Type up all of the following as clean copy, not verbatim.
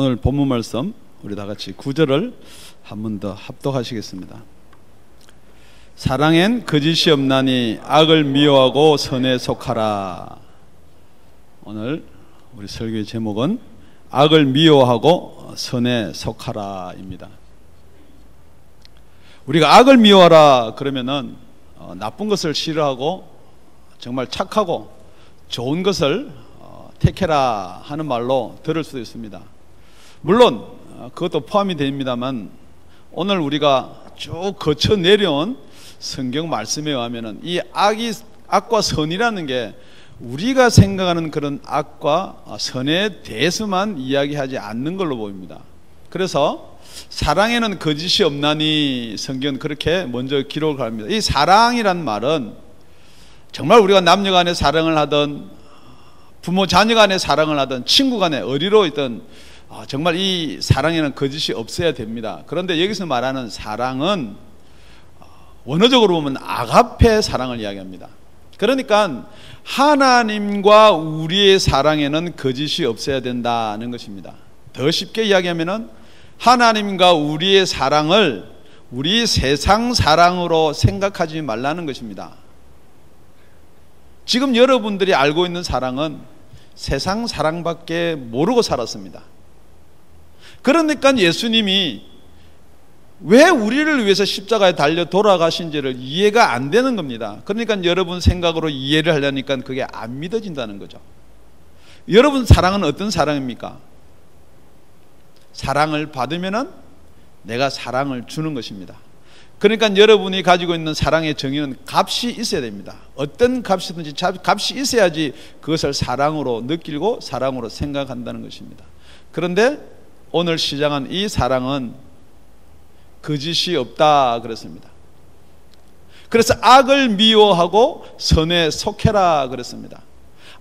오늘 본문 말씀 우리 다 같이 9절을 한 번 더 합독하시겠습니다. 사랑엔 거짓이 없나니 악을 미워하고 선에 속하라. 오늘 우리 설교의 제목은 악을 미워하고 선에 속하라입니다. 우리가 악을 미워하라 그러면은 나쁜 것을 싫어하고 정말 착하고 좋은 것을 택해라 하는 말로 들을 수도 있습니다. 물론 그것도 포함이 됩니다만 오늘 우리가 쭉 거쳐 내려온 성경 말씀에 의하면은 이 악과 선이라는 게 우리가 생각하는 그런 악과 선에 대해서만 이야기하지 않는 걸로 보입니다. 그래서 사랑에는 거짓이 없나니 성경은 그렇게 먼저 기록을 합니다. 이 사랑이란 말은 정말 우리가 남녀 간에 사랑을 하든 부모 자녀 간에 사랑을 하든 친구 간에 어리로 있든 정말 이 사랑에는 거짓이 없어야 됩니다. 그런데 여기서 말하는 사랑은 원어적으로 보면 아가페 사랑을 이야기합니다. 그러니까 하나님과 우리의 사랑에는 거짓이 없어야 된다는 것입니다. 더 쉽게 이야기하면은 하나님과 우리의 사랑을 우리 세상 사랑으로 생각하지 말라는 것입니다. 지금 여러분들이 알고 있는 사랑은 세상 사랑밖에 모르고 살았습니다. 그러니까 예수님이 왜 우리를 위해서 십자가에 달려 돌아가신지를 이해가 안 되는 겁니다. 그러니까 여러분 생각으로 이해를 하려니까 그게 안 믿어진다는 거죠. 여러분 사랑은 어떤 사랑입니까? 사랑을 받으면은 내가 사랑을 주는 것입니다. 그러니까 여러분이 가지고 있는 사랑의 정의는 값이 있어야 됩니다. 어떤 값이든지 값이 있어야지 그것을 사랑으로 느끼고 사랑으로 생각한다는 것입니다. 그런데 오늘 시작한 이 사랑은 거짓이 없다 그랬습니다. 그래서 악을 미워하고 선에 속해라 그랬습니다.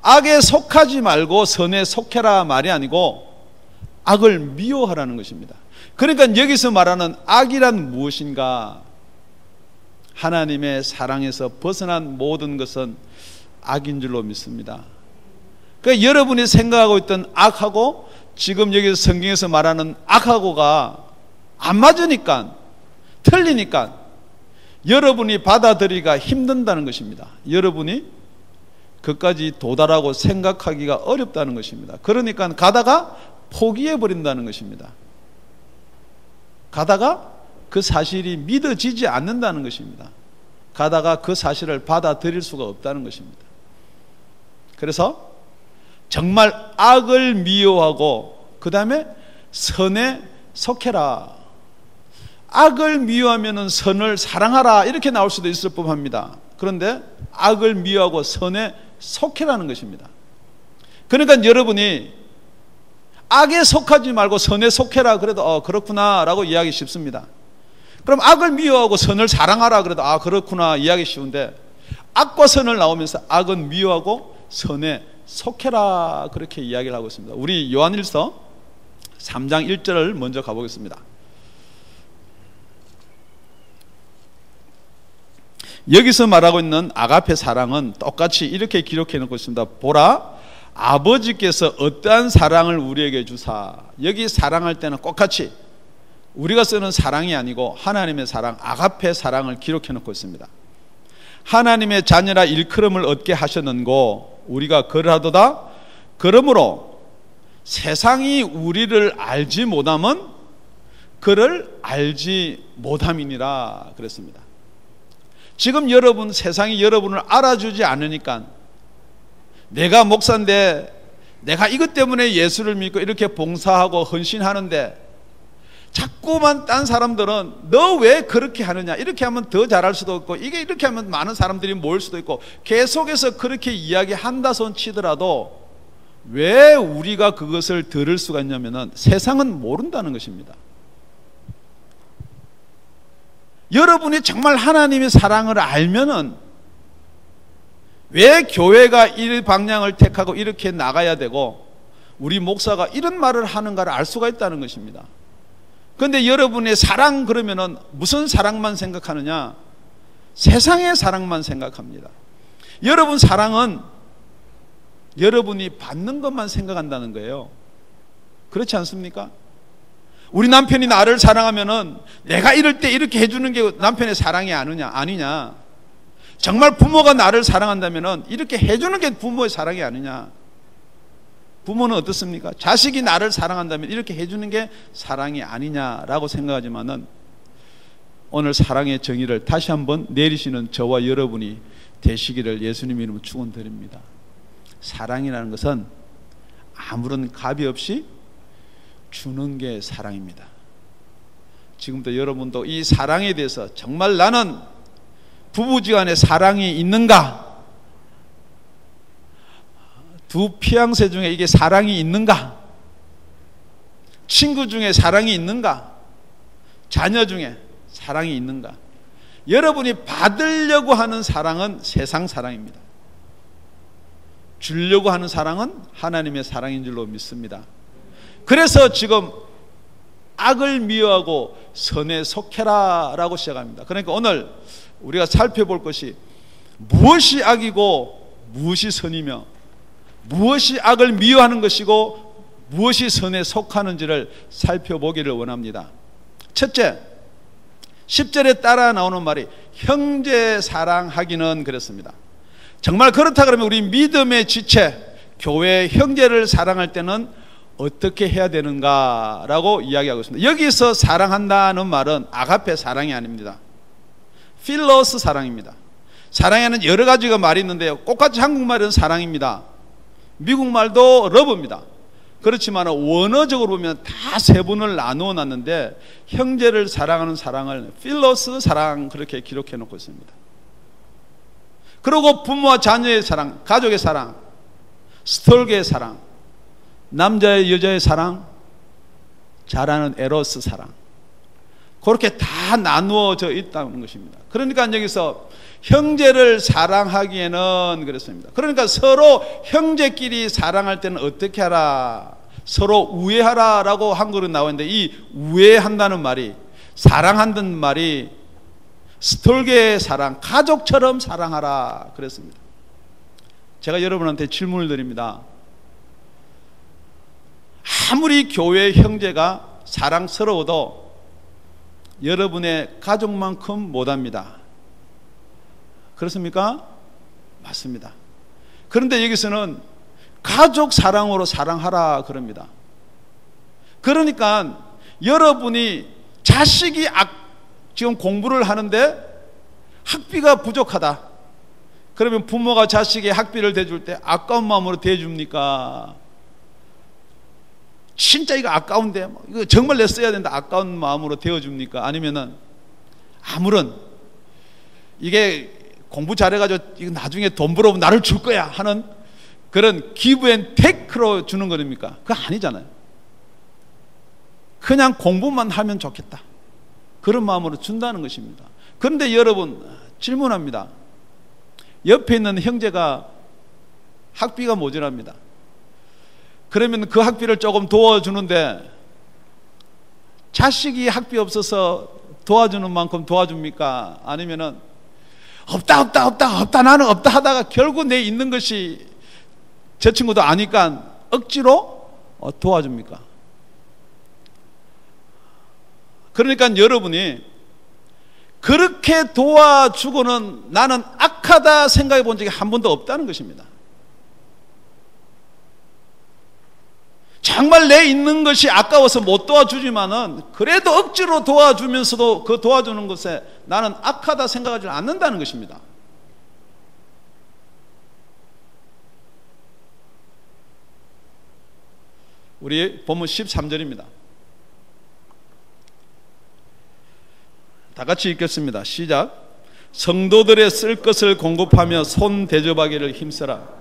악에 속하지 말고 선에 속해라 말이 아니고 악을 미워하라는 것입니다. 그러니까 여기서 말하는 악이란 무엇인가? 하나님의 사랑에서 벗어난 모든 것은 악인 줄로 믿습니다. 그러니까 여러분이 생각하고 있던 악하고 지금 여기서 성경에서 말하는 악하고가 안 맞으니까, 틀리니까 여러분이 받아들이기가 힘든다는 것입니다. 여러분이 그까지 도달하고 생각하기가 어렵다는 것입니다. 그러니까 가다가 포기해버린다는 것입니다. 가다가 그 사실이 믿어지지 않는다는 것입니다. 가다가 그 사실을 받아들일 수가 없다는 것입니다. 그래서 정말 악을 미워하고 그 다음에 선에 속해라. 악을 미워하면 선을 사랑하라 이렇게 나올 수도 있을 법합니다. 그런데 악을 미워하고 선에 속해라는 것입니다. 그러니까 여러분이 악에 속하지 말고 선에 속해라 그래도 그렇구나 라고 이해하기 쉽습니다. 그럼 악을 미워하고 선을 사랑하라 그래도 그렇구나 이해하기 쉬운데 악과 선을 나오면서 악은 미워하고 선에 속해라 그렇게 이야기를 하고 있습니다. 우리 요한일서 3장 1절을 먼저 가보겠습니다. 여기서 말하고 있는 아가페 사랑은 똑같이 이렇게 기록해 놓고 있습니다. 보라, 아버지께서 어떠한 사랑을 우리에게 주사. 여기 사랑할 때는 똑같이 우리가 쓰는 사랑이 아니고 하나님의 사랑, 아가페 사랑을 기록해 놓고 있습니다. 하나님의 자녀라 일컬음을 얻게 하셨는고 우리가 그러하도다. 그러므로 세상이 우리를 알지 못함은 그를 알지 못함이니라 그랬습니다. 지금 여러분 세상이 여러분을 알아주지 않으니까 내가 목사인데 내가 이것 때문에 예수를 믿고 이렇게 봉사하고 헌신하는데 자꾸만 딴 사람들은 너 왜 그렇게 하느냐, 이렇게 하면 더 잘할 수도 있고 이게 이렇게 하면 많은 사람들이 모일 수도 있고 계속해서 그렇게 이야기한다 손 치더라도 왜 우리가 그것을 들을 수가 있냐면은 세상은 모른다는 것입니다. 여러분이 정말 하나님의 사랑을 알면은 왜 교회가 이 방향을 택하고 이렇게 나가야 되고 우리 목사가 이런 말을 하는가를 알 수가 있다는 것입니다. 그런데 여러분의 사랑 그러면은 무슨 사랑만 생각하느냐? 세상의 사랑만 생각합니다. 여러분 사랑은 여러분이 받는 것만 생각한다는 거예요. 그렇지 않습니까? 우리 남편이 나를 사랑하면은 내가 이럴 때 이렇게 해주는 게 남편의 사랑이 아니냐? 정말 부모가 나를 사랑한다면은 이렇게 해주는 게 부모의 사랑이 아니냐? 부모는 어떻습니까? 자식이 나를 사랑한다면 이렇게 해주는 게 사랑이 아니냐라고 생각하지만은 오늘 사랑의 정의를 다시 한번 내리시는 저와 여러분이 되시기를 예수님 이름으로 축원드립니다. 사랑이라는 것은 아무런 값이 없이 주는 게 사랑입니다. 지금부터 여러분도 이 사랑에 대해서 정말 나는 부부지간에 사랑이 있는가? 두 피앙세 중에 이게 사랑이 있는가? 친구 중에 사랑이 있는가? 자녀 중에 사랑이 있는가? 여러분이 받으려고 하는 사랑은 세상 사랑입니다. 주려고 하는 사랑은 하나님의 사랑인 줄로 믿습니다. 그래서 지금 악을 미워하고 선에 속해라 라고 시작합니다. 그러니까 오늘 우리가 살펴볼 것이 무엇이 악이고 무엇이 선이며 무엇이 악을 미워하는 것이고 무엇이 선에 속하는지를 살펴보기를 원합니다. 첫째, 10절에 따라 나오는 말이 형제 사랑하기는 그랬습니다. 정말 그렇다 그러면 우리 믿음의 지체, 교회 형제를 사랑할 때는 어떻게 해야 되는가 라고 이야기하고 있습니다. 여기서 사랑한다는 말은 아가페 사랑이 아닙니다. 필로스 사랑입니다. 사랑에는 여러 가지가 말이 있는데요, 똑같이 한국말은 사랑입니다. 미국말도 러브입니다. 그렇지만 원어적으로 보면 다 세분을 나누어 놨는데 형제를 사랑하는 사랑을 필로스 사랑 그렇게 기록해 놓고 있습니다. 그리고 부모와 자녀의 사랑, 가족의 사랑, 스톨게의 사랑, 남자의 여자의 사랑, 잘하는 에로스 사랑, 그렇게 다 나누어져 있다는 것입니다. 그러니까 여기서 형제를 사랑하기에는 그랬습니다. 그러니까 서로 형제끼리 사랑할 때는 어떻게 하라? 서로 우애하라 라고 한글은 나오는데 이 우애한다는 말이, 사랑한다는 말이 스톨게의 사랑, 가족처럼 사랑하라 그랬습니다. 제가 여러분한테 질문을 드립니다. 아무리 교회 형제가 사랑스러워도 여러분의 가족만큼 못합니다. 그렇습니까? 맞습니다. 그런데 여기서는 가족 사랑으로 사랑하라 그럽니다. 그러니까 여러분이 자식이 지금 공부를 하는데 학비가 부족하다. 그러면 부모가 자식의 학비를 대줄 때 아까운 마음으로 대줍니까? 진짜 이거 아까운데 이거 정말 내 써야 된다 아까운 마음으로 대어줍니까? 아니면은 아무런 이게 공부 잘해가지고 이거 나중에 돈 벌어오면 나를 줄 거야 하는 그런 기브 앤 테이크로 주는 겁니까? 그거 아니잖아요. 그냥 공부만 하면 좋겠다 그런 마음으로 준다는 것입니다. 그런데 여러분 질문합니다. 옆에 있는 형제가 학비가 모자랍니다. 그러면 그 학비를 조금 도와주는데 자식이 학비 없어서 도와주는 만큼 도와줍니까? 아니면은 없다 나는 없다 하다가 결국 내 있는 것이 저 친구도 아니까 억지로 도와줍니까? 그러니까 여러분이 그렇게 도와주고는 나는 악하다 생각해 본 적이 한 번도 없다는 것입니다. 정말 내 있는 것이 아까워서 못 도와주지만은 그래도 억지로 도와주면서도 그 도와주는 것에 나는 악하다 생각하지 않는다는 것입니다. 우리 본문 13절입니다. 다 같이 읽겠습니다. 시작. 성도들의 쓸 것을 공급하며 손 대접하기를 힘써라.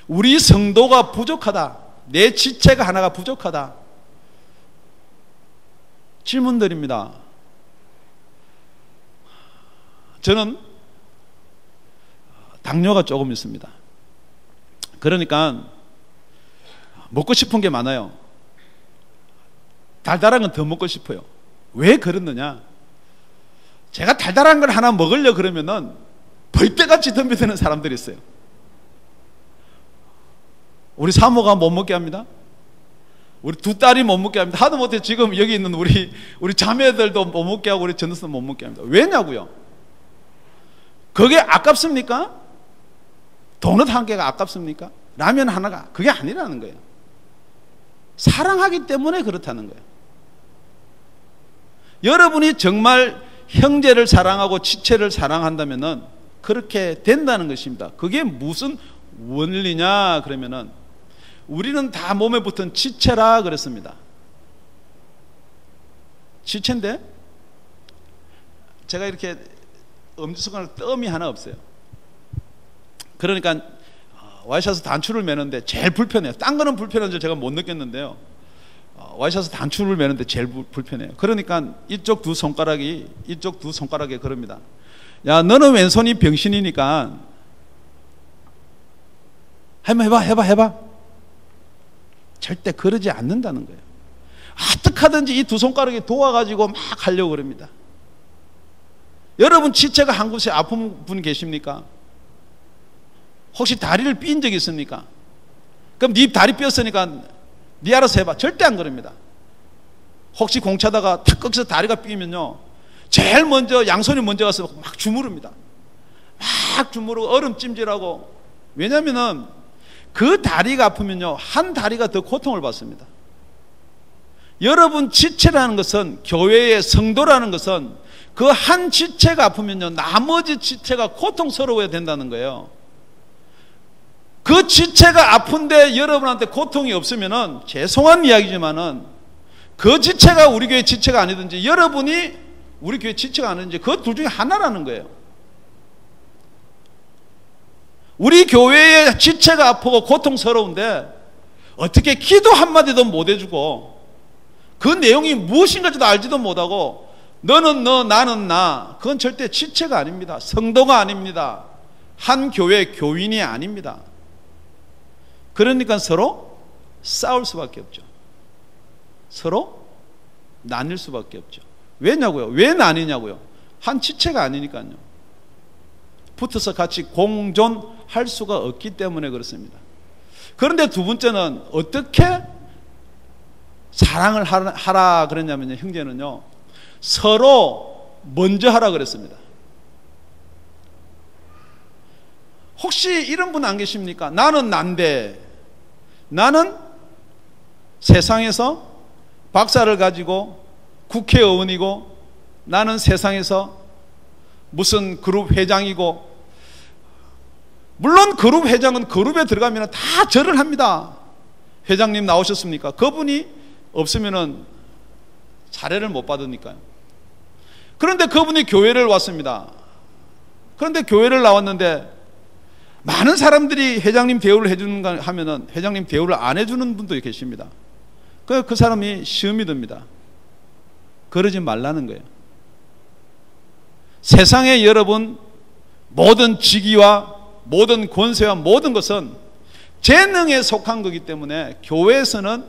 우리 성도가 부족하다. 내 지체가 하나가 부족하다. 질문드립니다. 저는 당뇨가 조금 있습니다. 그러니까 먹고 싶은 게 많아요. 달달한 건 더 먹고 싶어요. 왜 그렇느냐? 제가 달달한 걸 하나 먹으려 그러면은 벌떼같이 덤벼드는 사람들이 있어요. 우리 사모가 못 먹게 합니다. 우리 두 딸이 못 먹게 합니다. 하다못해 지금 여기 있는 우리 자매들도 못 먹게 하고 우리 전도사 못 먹게 합니다. 왜냐고요? 그게 아깝습니까? 도넛 한 개가 아깝습니까? 라면 하나가 그게 아니라는 거예요. 사랑하기 때문에 그렇다는 거예요. 여러분이 정말 형제를 사랑하고 지체를 사랑한다면은 그렇게 된다는 것입니다. 그게 무슨 원리냐 그러면은 우리는 다 몸에 붙은 지체라 그랬습니다. 지체인데 제가 이렇게 엄지손가락 뜸이 하나 없어요. 그러니까 와이셔츠 단추를 매는데 제일 불편해요. 딴 거는 불편한 줄 제가 못 느꼈는데요. 와이셔츠 단추를 매는데 제일 불편해요. 그러니까 이쪽 두 손가락에 그럽니다. 야, 너는 왼손이 병신이니까 해봐. 절대 그러지 않는다는 거예요. 어떡하든지 이 두 손가락에 도와가지고 막 하려고 그럽니다. 여러분 지체가 한 곳에 아픈 분 계십니까? 혹시 다리를 삔 적 있습니까? 그럼 네 다리 삐었으니까 네 알아서 해봐. 절대 안 그럽니다. 혹시 공차다가 탁 거기서 다리가 삐면요 제일 먼저 양손이 먼저 가서 막 주무릅니다. 막 주무르고 얼음 찜질하고. 왜냐면은 그 다리가 아프면요 한 다리가 더 고통을 받습니다. 여러분 지체라는 것은, 교회의 성도라는 것은 그 한 지체가 아프면요 나머지 지체가 고통스러워야 된다는 거예요. 그 지체가 아픈데 여러분한테 고통이 없으면은 죄송한 이야기지만은 그 지체가 우리 교회 지체가 아니든지 여러분이 우리 교회 지체가 아니든지 그 둘 중에 하나라는 거예요. 우리 교회의 지체가 아프고 고통스러운데 어떻게 기도 한마디도 못 해주고 그 내용이 무엇인가지도 알지도 못하고 너는 너 나는 나, 그건 절대 지체가 아닙니다. 성도가 아닙니다. 한 교회 교인이 아닙니다. 그러니까 서로 싸울 수밖에 없죠. 서로 나뉠 수밖에 없죠. 왜냐고요? 왜 나뉘냐고요? 한 지체가 아니니까요. 붙어서 같이 공존할 수가 없기 때문에 그렇습니다. 그런데 두 번째는 어떻게 사랑을 하라 그랬냐면요, 형제는요 서로 먼저 하라 그랬습니다. 혹시 이런 분 안 계십니까? 나는 난데, 나는 세상에서 박사를 가지고 국회의원이고, 나는 세상에서 무슨 그룹 회장이고, 물론 그룹 회장은 그룹에 들어가면 다 절을 합니다. 회장님 나오셨습니까? 그분이 없으면 사례를 못 받으니까요. 그런데 그분이 교회를 왔습니다. 그런데 교회를 나왔는데 많은 사람들이 회장님 대우를 해주는가 하면은 회장님 대우를 안 해주는 분도 계십니다. 그 사람이 시험이 듭니다. 그러지 말라는 거예요. 세상에 여러분 모든 직위와 모든 권세와 모든 것은 재능에 속한 거기 때문에 교회에서는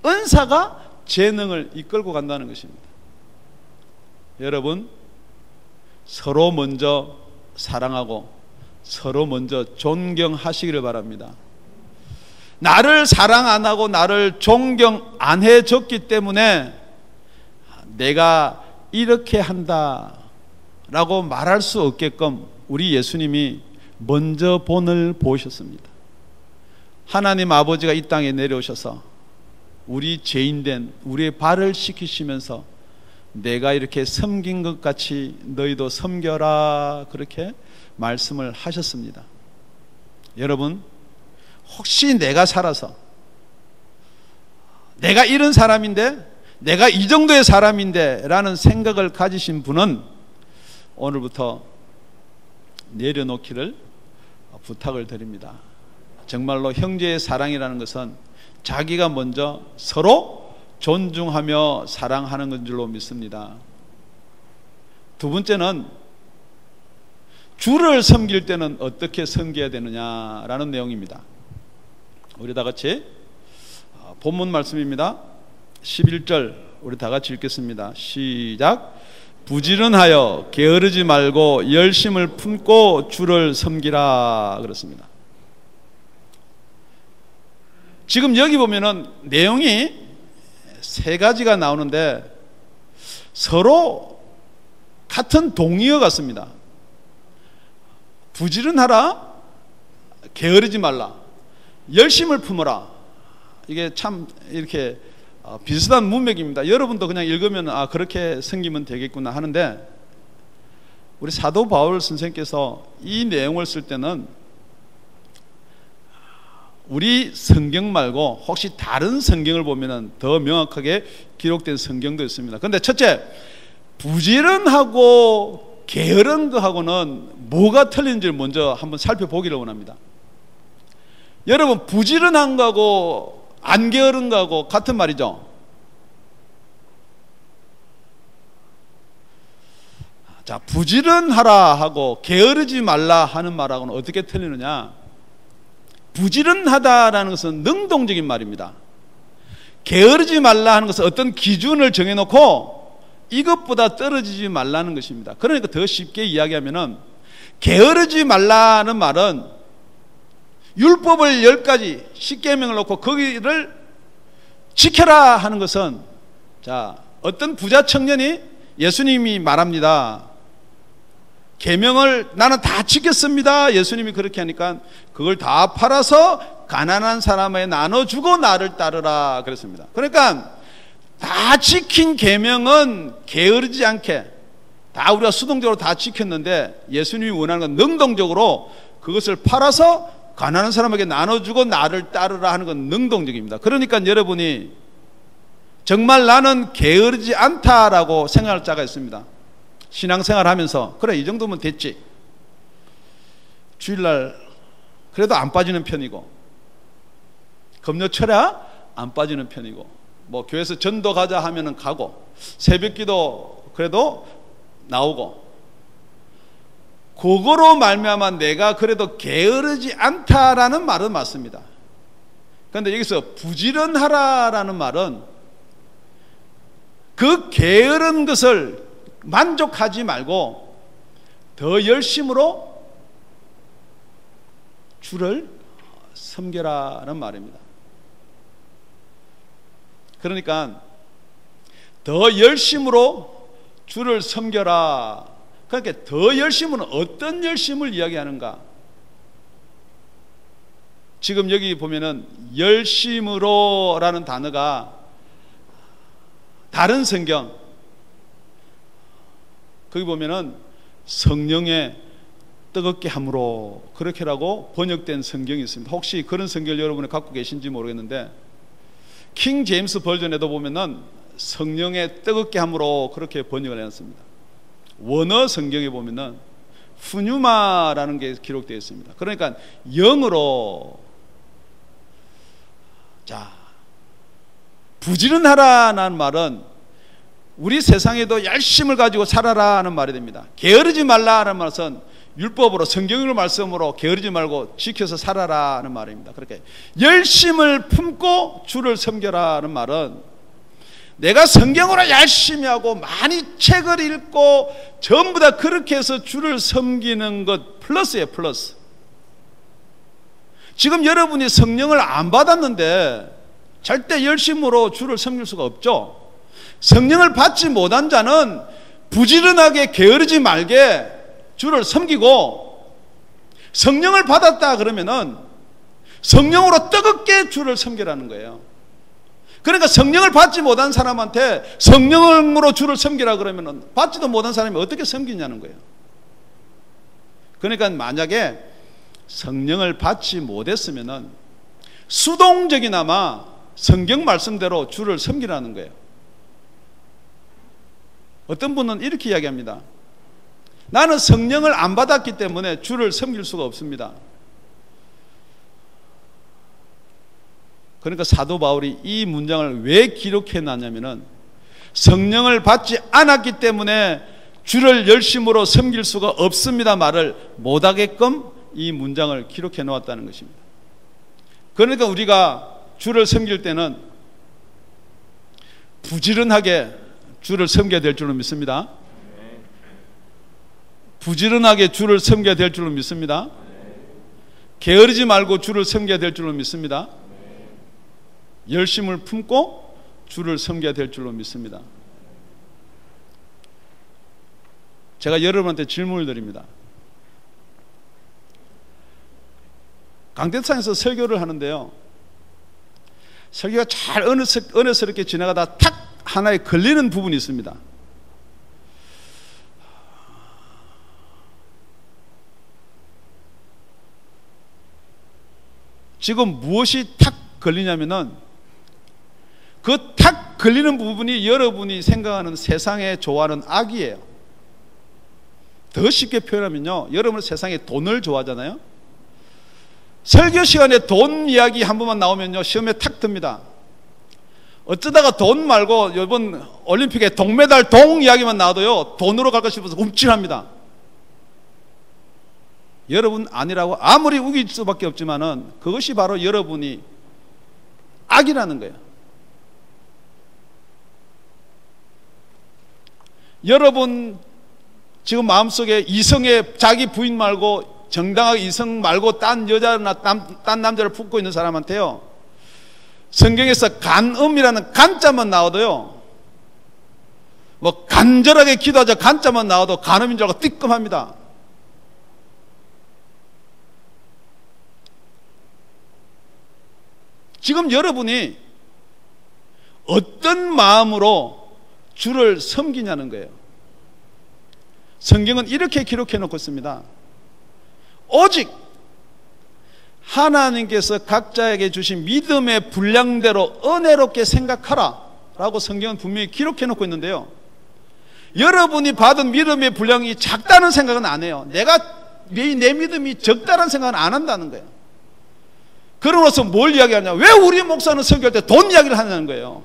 은사가 재능을 이끌고 간다는 것입니다. 여러분 서로 먼저 사랑하고 서로 먼저 존경하시기를 바랍니다. 나를 사랑 안 하고 나를 존경 안 해줬기 때문에 내가 이렇게 한다 라고 말할 수 없게끔 우리 예수님이 먼저 본을 보셨습니다. 하나님 아버지가 이 땅에 내려오셔서 우리 죄인된 우리의 발을 씻기시면서 내가 이렇게 섬긴 것 같이 너희도 섬겨라, 그렇게 말씀을 하셨습니다. 여러분 혹시 내가 살아서 내가 이런 사람인데, 내가 이 정도의 사람인데 라는 생각을 가지신 분은 오늘부터 내려놓기를 부탁을 드립니다. 정말로 형제의 사랑이라는 것은 자기가 먼저 서로 존중하며 사랑하는 건 줄로 믿습니다. 두 번째는 주를 섬길 때는 어떻게 섬겨야 되느냐라는 내용입니다. 우리 다 같이 본문 말씀입니다. 11절 우리 다 같이 읽겠습니다. 시작. 부지런하여 게으르지 말고 열심을 품고 주를 섬기라 그렇습니다. 지금 여기 보면은 내용이 세 가지가 나오는데 서로 같은 동의어 같습니다. 부지런하라, 게으르지 말라, 열심을 품어라. 이게 참 이렇게 비슷한 문맥입니다. 여러분도 그냥 읽으면 그렇게 섬기면 되겠구나 하는데, 우리 사도 바울 선생께서 이 내용을 쓸 때는 우리 성경 말고 혹시 다른 성경을 보면 더 명확하게 기록된 성경도 있습니다. 그런데 첫째, 부지런하고 게으른 거하고는 뭐가 틀린지를 먼저 한번 살펴보기를 원합니다. 여러분, 부지런한 거하고 안 게으른 거하고 같은 말이죠. 자, 부지런하라 하고 게으르지 말라 하는 말하고는 어떻게 틀리느냐? 부지런하다라는 것은 능동적인 말입니다. 게으르지 말라 하는 것은 어떤 기준을 정해놓고 이것보다 떨어지지 말라는 것입니다. 그러니까 더 쉽게 이야기하면은, 게으르지 말라는 말은 율법을 10가지 10계명을 놓고 거기를 지켜라 하는 것은, 자, 어떤 부자 청년이 예수님이 말합니다. 계명을 나는 다 지켰습니다. 예수님이 그렇게 하니까 그걸 다 팔아서 가난한 사람에게 나눠주고 나를 따르라 그랬습니다. 그러니까 다 지킨 계명은 게으르지 않게 다 우리가 수동적으로 다 지켰는데, 예수님이 원하는 건 능동적으로 그것을 팔아서 가난한 사람에게 나눠주고 나를 따르라 하는 건 능동적입니다. 그러니까 여러분이 정말 나는 게으르지 않다라고 생각할 자가 있습니다. 신앙생활 하면서 그래, 이 정도면 됐지. 주일날 그래도 안 빠지는 편이고, 금요철야 안 빠지는 편이고, 뭐 교회에서 전도 가자 하면은 가고, 새벽기도 그래도 나오고, 그거로 말미암아 내가 그래도 게으르지 않다라는 말은 맞습니다. 그런데 여기서 부지런하라라는 말은 그 게으른 것을 만족하지 말고 더 열심으로 주를 섬겨라는 말입니다. 그러니까 더 열심으로 주를 섬겨라. 그러니까 더 열심은 어떤 열심을 이야기하는가? 지금 여기 보면은 열심으로라는 단어가 다른 성경, 거기 보면은 성령의 뜨겁게 함으로 그렇게라고 번역된 성경이 있습니다. 혹시 그런 성경을 여러분이 갖고 계신지 모르겠는데, 킹 제임스 버전에도 보면은 성령의 뜨겁게 함으로 그렇게 번역을 해놨습니다. 원어 성경에 보면은 푸뉴마라는 게 기록되어 있습니다. 그러니까 영어로, 자, 부지런하라는 말은 우리 세상에도 열심을 가지고 살아라 하는 말이 됩니다. 게으르지 말라는 말은 율법으로, 성경의 말씀으로 게으르지 말고 지켜서 살아라 하는 말입니다. 그렇게 열심을 품고 주를 섬겨라는 말은 내가 성경으로 열심히 하고 많이 책을 읽고 전부 다 그렇게 해서 주를 섬기는 것 플러스예요, 플러스. 지금 여러분이 성령을 안 받았는데 절대 열심으로 주를 섬길 수가 없죠. 성령을 받지 못한 자는 부지런하게 게으르지 말게 주를 섬기고, 성령을 받았다 그러면은 성령으로 뜨겁게 주를 섬기라는 거예요. 그러니까 성령을 받지 못한 사람한테 성령으로 주를 섬기라 그러면은 받지도 못한 사람이 어떻게 섬기냐는 거예요. 그러니까 만약에 성령을 받지 못했으면은 수동적이나마 성경 말씀대로 주를 섬기라는 거예요. 어떤 분은 이렇게 이야기합니다. 나는 성령을 안 받았기 때문에 주를 섬길 수가 없습니다. 그러니까 사도 바울이 이 문장을 왜 기록해 놨냐면은 성령을 받지 않았기 때문에 주를 열심으로 섬길 수가 없습니다 말을 못하게끔 이 문장을 기록해 놓았다는 것입니다. 그러니까 우리가 주를 섬길 때는 부지런하게 주를 섬겨야 될 줄로 믿습니다. 부지런하게 주를 섬겨야 될 줄로 믿습니다. 게으르지 말고 주를 섬겨야 될 줄로 믿습니다. 열심을 품고 주를 섬겨야 될 줄로 믿습니다. 제가 여러분한테 질문을 드립니다. 강대상에서 설교를 하는데요, 설교가 잘 은혜스럽게 지나가다 탁 하나에 걸리는 부분이 있습니다. 지금 무엇이 탁 걸리냐면은 그 탁 걸리는 부분이 여러분이 생각하는 세상에 좋아하는 악이에요. 더 쉽게 표현하면요, 여러분은 세상에 돈을 좋아하잖아요. 설교 시간에 돈 이야기 한 번만 나오면요, 시험에 탁 듭니다. 어쩌다가 돈 말고 이번 올림픽에 동메달 동 이야기만 나와도요, 돈으로 갈까 싶어서 움찔합니다. 여러분 아니라고 아무리 우길 수밖에 없지만은 그것이 바로 여러분이 악이라는 거예요. 여러분 지금 마음속에 이성의 자기 부인 말고 정당하게 이성 말고 딴 여자나 딴 남자를 품고 있는 사람한테요, 성경에서 간음이라는 간자만 나와도요, 뭐 간절하게 기도하자 간자만 나와도 간음인 줄 알고 뜨끔합니다. 지금 여러분이 어떤 마음으로 주를 섬기냐는 거예요. 성경은 이렇게 기록해 놓고 있습니다. 오직 하나님께서 각자에게 주신 믿음의 분량대로 은혜롭게 생각하라 라고 성경은 분명히 기록해 놓고 있는데요, 여러분이 받은 믿음의 분량이 작다는 생각은 안 해요. 내 믿음이 적다는 생각은 안 한다는 거예요. 그러면서 뭘 이야기하냐, 왜 우리 목사는 설교할 때 돈 이야기를 하냐는 거예요.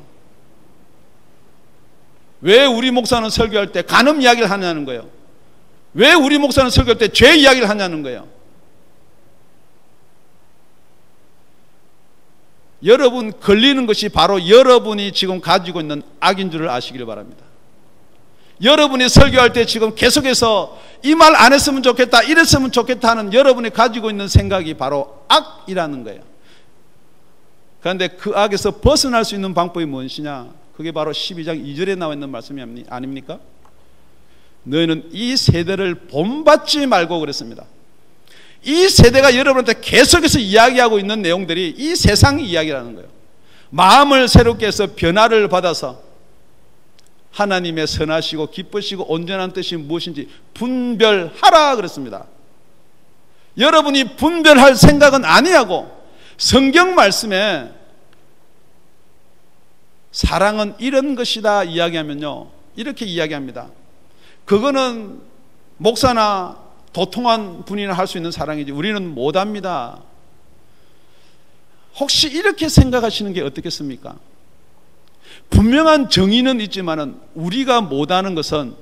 왜 우리 목사는 설교할 때 간음 이야기를 하냐는 거예요. 왜 우리 목사는 설교할 때 죄 이야기를 하냐는 거예요. 여러분 걸리는 것이 바로 여러분이 지금 가지고 있는 악인 줄을 아시기를 바랍니다. 여러분이 설교할 때 지금 계속해서 이 말 안 했으면 좋겠다, 이랬으면 좋겠다 하는 여러분이 가지고 있는 생각이 바로 악이라는 거예요. 그런데 그 악에서 벗어날 수 있는 방법이 무엇이냐, 그게 바로 12장 2절에 나와 있는 말씀이 아닙니까? 너희는 이 세대를 본받지 말고 그랬습니다. 이 세대가 여러분한테 계속해서 이야기하고 있는 내용들이 이 세상 이야기라는 거예요. 마음을 새롭게 해서 변화를 받아서 하나님의 선하시고 기쁘시고 온전한 뜻이 무엇인지 분별하라 그랬습니다. 여러분이 분별할 생각은 아니하고 성경 말씀에 사랑은 이런 것이다 이야기하면요, 이렇게 이야기합니다. 그거는 목사나 도통한 분이나 할 수 있는 사랑이지 우리는 못합니다. 혹시 이렇게 생각하시는 게 어떻겠습니까? 분명한 정의는 있지만은 우리가 못하는 것은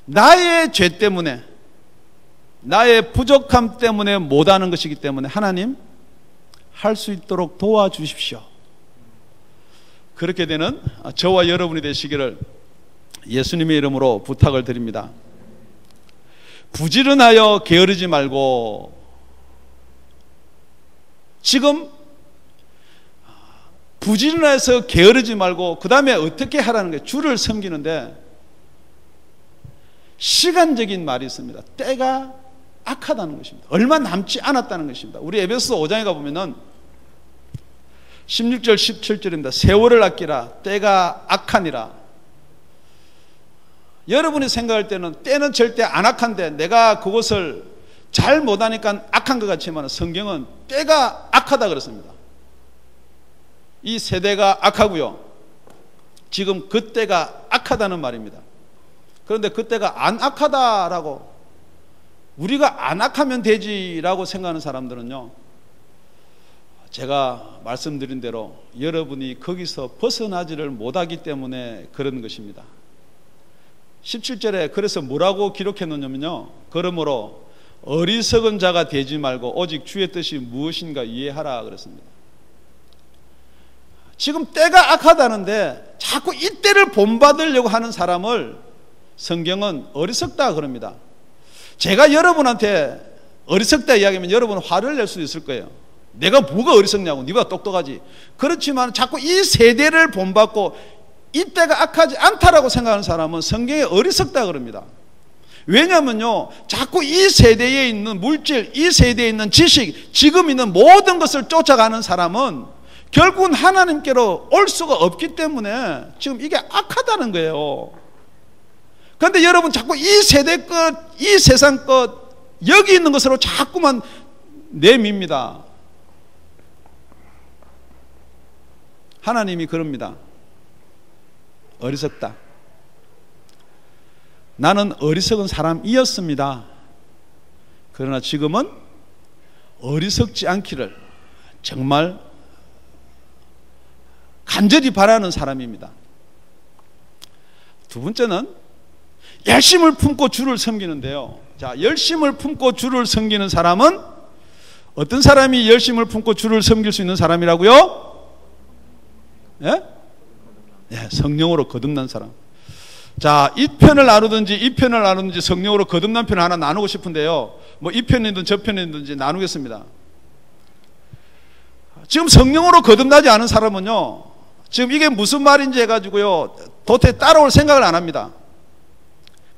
나의 죄 때문에, 나의 부족함 때문에 못하는 것이기 때문에 하나님 할 수 있도록 도와주십시오. 그렇게 되는 저와 여러분이 되시기를 예수님의 이름으로 부탁을 드립니다. 부지런하여 게으르지 말고, 지금 부지런해서 게으르지 말고 그 다음에 어떻게 하라는 거예요? 주를 섬기는데 시간적인 말이 있습니다. 때가 악하다는 것입니다. 얼마 남지 않았다는 것입니다. 우리 에베소 5장에 가보면은 16절 17절입니다. 세월을 아끼라, 때가 악하니라. 여러분이 생각할 때는 때는 절대 안 악한데 내가 그것을 잘 못하니까 악한 것 같지만 성경은 때가 악하다 그랬습니다. 이 세대가 악하고요, 지금 그 때가 악하다는 말입니다. 그런데 그 때가 안 악하다라고, 우리가 안 악하면 되지라고 생각하는 사람들은요, 제가 말씀드린 대로 여러분이 거기서 벗어나지를 못하기 때문에 그런 것입니다. 17절에 그래서 뭐라고 기록해 놓냐면요, 그러므로 어리석은 자가 되지 말고 오직 주의 뜻이 무엇인가 이해하라 그랬습니다. 지금 때가 악하다는데 자꾸 이 때를 본받으려고 하는 사람을 성경은 어리석다 그럽니다. 제가 여러분한테 어리석다 이야기하면 여러분은 화를 낼 수도 있을 거예요. 내가 뭐가 어리석냐고, 네가 똑똑하지. 그렇지만 자꾸 이 세대를 본받고 이때가 악하지 않다라고 생각하는 사람은 성경에 어리석다 그럽니다. 왜냐하면요, 자꾸 이 세대에 있는 물질, 이 세대에 있는 지식, 지금 있는 모든 것을 쫓아가는 사람은 결국은 하나님께로 올 수가 없기 때문에 지금 이게 악하다는 거예요. 그런데 여러분 자꾸 이 세대 것, 이 세상 것, 여기 있는 것으로 자꾸만 내밉니다. 하나님이 그럽니다. 어리석다. 나는 어리석은 사람이었습니다. 그러나 지금은 어리석지 않기를 정말 간절히 바라는 사람입니다. 두 번째는 열심을 품고 주를 섬기는데요. 자, 열심을 품고 주를 섬기는 사람은 어떤 사람이 열심을 품고 주를 섬길 수 있는 사람이라고요? 예? 예, 성령으로 거듭난 사람. 자, 이 편을 나누든지 이 편을 나누든지 성령으로 거듭난 편을 하나 나누고 싶은데요. 뭐 이 편이든 저 편이든지 나누겠습니다. 지금 성령으로 거듭나지 않은 사람은요, 지금 이게 무슨 말인지 해가지고요, 도대체 따라올 생각을 안 합니다.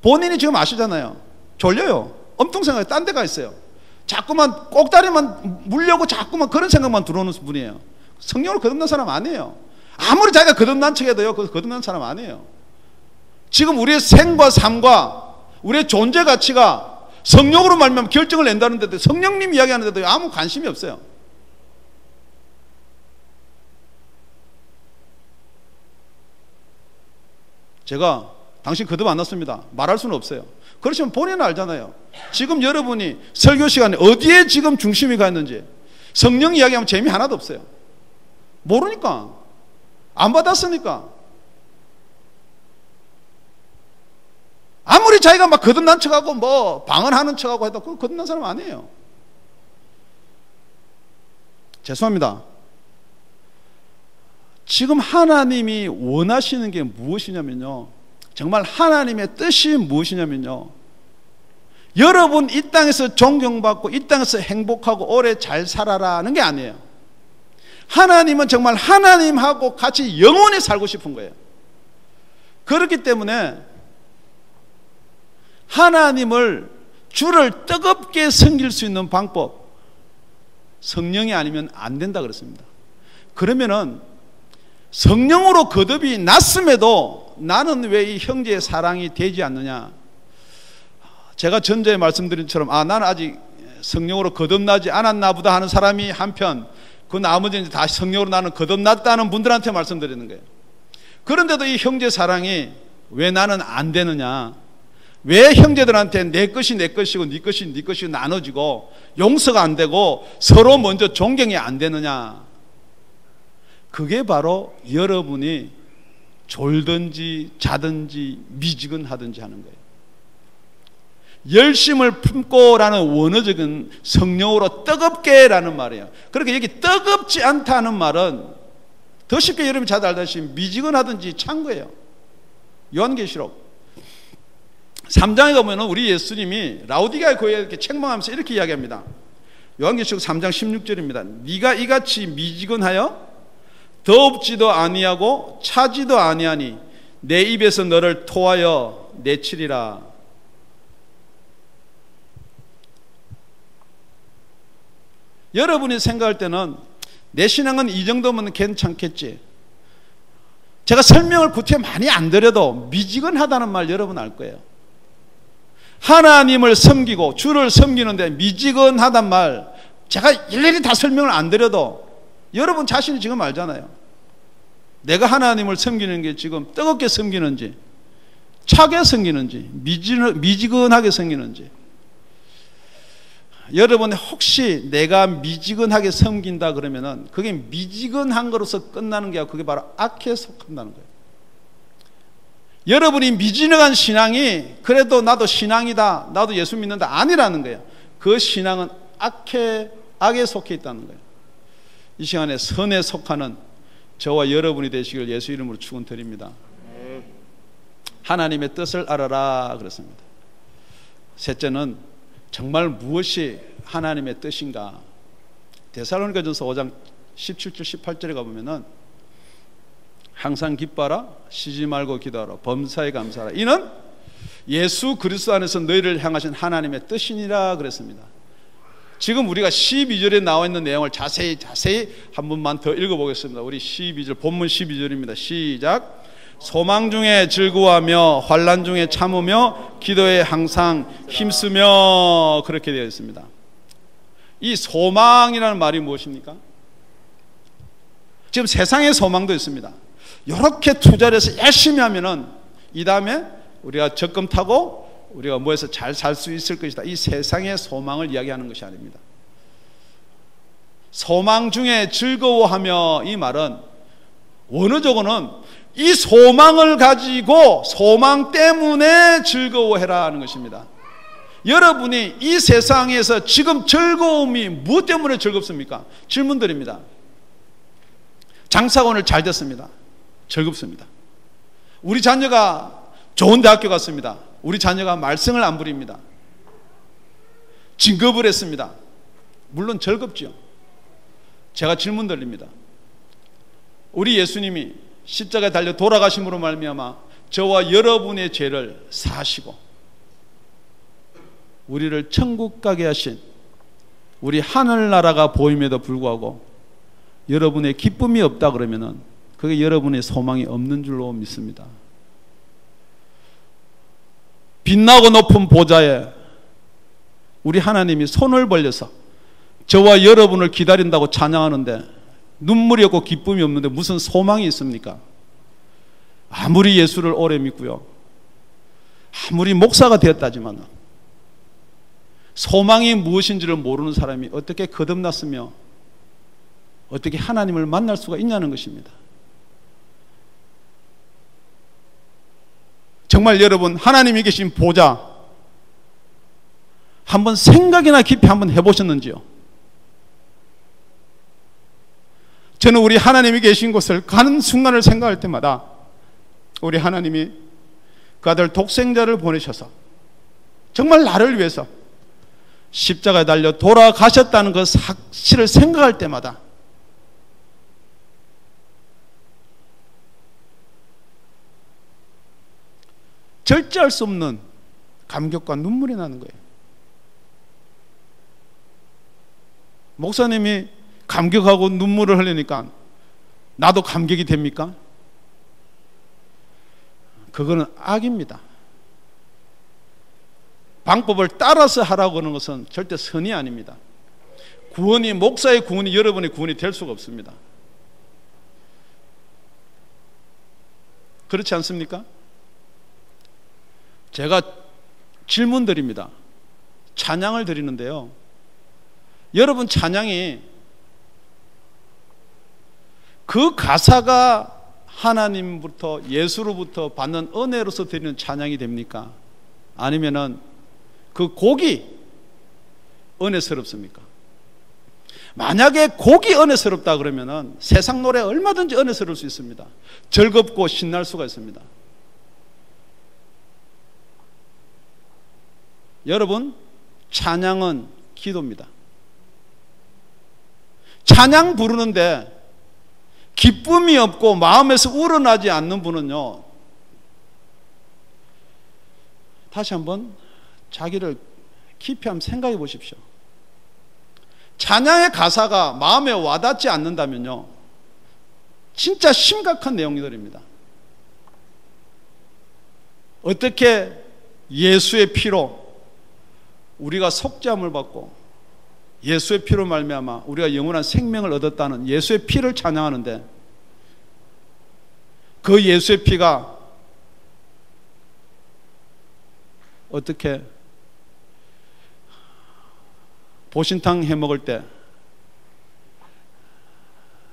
본인이 지금 아시잖아요. 졸려요. 엄청 생각이 딴 데가 있어요. 자꾸만 꼭다리만 물려고 자꾸만 그런 생각만 들어오는 분이에요. 성령으로 거듭난 사람 아니에요. 아무리 자기가 거듭난 척해도요, 그 거듭난 사람 아니에요. 지금 우리의 생과 삶과 우리의 존재 가치가 성령으로 말미암아 결정을 낸다는데도, 성령님 이야기하는데도 아무 관심이 없어요. 제가 당신 거듭 안 났습니다 말할 수는 없어요. 그렇지만 본인은 알잖아요. 지금 여러분이 설교 시간에 어디에 지금 중심이 가 있는지 성령 이야기하면 재미 하나도 없어요. 모르니까, 안 받았으니까. 아무리 자기가 막 거듭난 척하고 뭐 방언하는 척하고 해도 그건 거듭난 사람 아니에요. 죄송합니다. 지금 하나님이 원하시는 게 무엇이냐면요, 정말 하나님의 뜻이 무엇이냐면요, 여러분 이 땅에서 존경받고 이 땅에서 행복하고 오래 잘 살아라는 게 아니에요. 하나님은 정말 하나님하고 같이 영원히 살고 싶은 거예요. 그렇기 때문에 하나님을, 주를 뜨겁게 섬길 수 있는 방법, 성령이 아니면 안 된다 그랬습니다. 그러면은 성령으로 거듭이 났음에도 나는 왜 이 형제의 사랑이 되지 않느냐? 제가 전자에 말씀드린 것처럼 나는 아직 성령으로 거듭나지 않았나 보다 하는 사람이 한편, 그 나머지는 다시 성령으로 나는 거듭났다는 분들한테 말씀드리는 거예요. 그런데도 이 형제 사랑이 왜 나는 안 되느냐? 왜 형제들한테 내 것이 내 것이고 네 것이 네 것이고 나눠지고 용서가 안 되고 서로 먼저 존경이 안 되느냐? 그게 바로 여러분이 졸든지 자든지 미지근하든지 하는 거예요. 열심을 품고라는 원어적인 성령으로 뜨겁게라는 말이에요. 그렇게 여기 뜨겁지 않다는 말은 더 쉽게 여러분이 잘 알다시피 미지근하든지 찬 거예요. 요한계시록 3장에 가면 우리 예수님이 라우디게아 교회에 이렇게 책망하면서 이렇게 이야기합니다. 요한계시록 3장 16절입니다. 네가 이같이 미지근하여 더웁지도 아니하고 차지도 아니하니 내 입에서 너를 토하여 내치리라. 여러분이 생각할 때는 내 신앙은 이 정도면 괜찮겠지, 제가 설명을 구태 많이 안 드려도 미지근하다는 말 여러분 알 거예요. 하나님을 섬기고 주를 섬기는데 미지근하단 말 제가 일일이 다 설명을 안 드려도 여러분 자신이 지금 알잖아요. 내가 하나님을 섬기는 게 지금 뜨겁게 섬기는지 차게 섬기는지 미지근하게 섬기는지. 여러분 혹시 내가 미지근하게 섬긴다 그러면은 그게 미지근한 거로서 끝나는 게 아니라 그게 바로 악에 속한다는 거예요. 여러분이 미지근한 신앙이 그래도 나도 신앙이다, 나도 예수 믿는다 아니라는 거예요. 그 신앙은 악에 속해 있다는 거예요. 이 시간에 선에 속하는 저와 여러분이 되시길 예수 이름으로 축원드립니다. 하나님의 뜻을 알아라 그랬습니다. 셋째는 정말 무엇이 하나님의 뜻인가? 데살로니가전서 5장 17절 18절에 가보면은 항상 기뻐하라, 쉬지 말고 기도하라, 범사에 감사하라, 이는 예수 그리스도 안에서 너희를 향하신 하나님의 뜻이니라 그랬습니다. 지금 우리가 12절에 나와 있는 내용을 자세히 한 번만 더 읽어보겠습니다. 우리 12절, 본문 12절입니다. 시작. 소망 중에 즐거워하며 환난 중에 참으며 기도에 항상 힘쓰며, 그렇게 되어 있습니다. 이 소망이라는 말이 무엇입니까? 지금 세상의 소망도 있습니다. 이렇게 투자를 해서 열심히 하면은 이 다음에 우리가 적금 타고 우리가 뭐해서 잘 살 수 있을 것이다. 이 세상의 소망을 이야기하는 것이 아닙니다. 소망 중에 즐거워하며, 이 말은 원어적으로는 이 소망을 가지고 소망 때문에 즐거워해라 하는 것입니다. 여러분이 이 세상에서 지금 즐거움이 무엇 때문에 즐겁습니까? 질문 드립니다. 장사가 오늘 잘 됐습니다. 즐겁습니다. 우리 자녀가 좋은 대학교 갔습니다. 우리 자녀가 말썽을 안 부립니다. 진급을 했습니다. 물론 즐겁죠. 제가 질문 드립니다. 우리 예수님이 십자가에 달려 돌아가심으로 말미암아 저와 여러분의 죄를 사하시고 우리를 천국 가게 하신 우리 하늘나라가 보임에도 불구하고 여러분의 기쁨이 없다 그러면은 그게 여러분의 소망이 없는 줄로 믿습니다. 빛나고 높은 보좌에 우리 하나님이 손을 벌려서 저와 여러분을 기다린다고 찬양하는데 눈물이 없고 기쁨이 없는데 무슨 소망이 있습니까? 아무리 예수를 오래 믿고요, 아무리 목사가 되었다지만 소망이 무엇인지를 모르는 사람이 어떻게 거듭났으며 어떻게 하나님을 만날 수가 있냐는 것입니다. 정말 여러분, 하나님이 계신 보좌 한번 생각이나 깊이 한번 해보셨는지요? 저는 우리 하나님이 계신 곳을 가는 순간을 생각할 때마다 우리 하나님이 그 아들 독생자를 보내셔서 정말 나를 위해서 십자가에 달려 돌아가셨다는 그 사실을 생각할 때마다 절제할 수 없는 감격과 눈물이 나는 거예요. 목사님이 감격하고 눈물을 흘리니까 나도 감격이 됩니까? 그거는 악입니다. 방법을 따라서 하라고 하는 것은 절대 선이 아닙니다. 구원이, 목사의 구원이 여러분의 구원이 될 수가 없습니다. 그렇지 않습니까? 제가 질문 드립니다. 찬양을 드리는데요, 여러분 찬양이 그 가사가 하나님부터, 예수로부터 받는 은혜로서 드리는 찬양이 됩니까? 아니면은 그 곡이 은혜스럽습니까? 만약에 곡이 은혜스럽다 그러면은 세상 노래 얼마든지 은혜스러울 수 있습니다. 즐겁고 신날 수가 있습니다. 여러분, 찬양은 기도입니다. 찬양 부르는데 기쁨이 없고 마음에서 우러나지 않는 분은요, 다시 한번 자기를 깊이 한번 생각해 보십시오. 찬양의 가사가 마음에 와닿지 않는다면요, 진짜 심각한 내용들입니다. 어떻게 예수의 피로 우리가 속죄함을 받고 예수의 피로 말미암아 우리가 영원한 생명을 얻었다는 예수의 피를 찬양하는데, 그 예수의 피가 어떻게 보신탕 해 먹을 때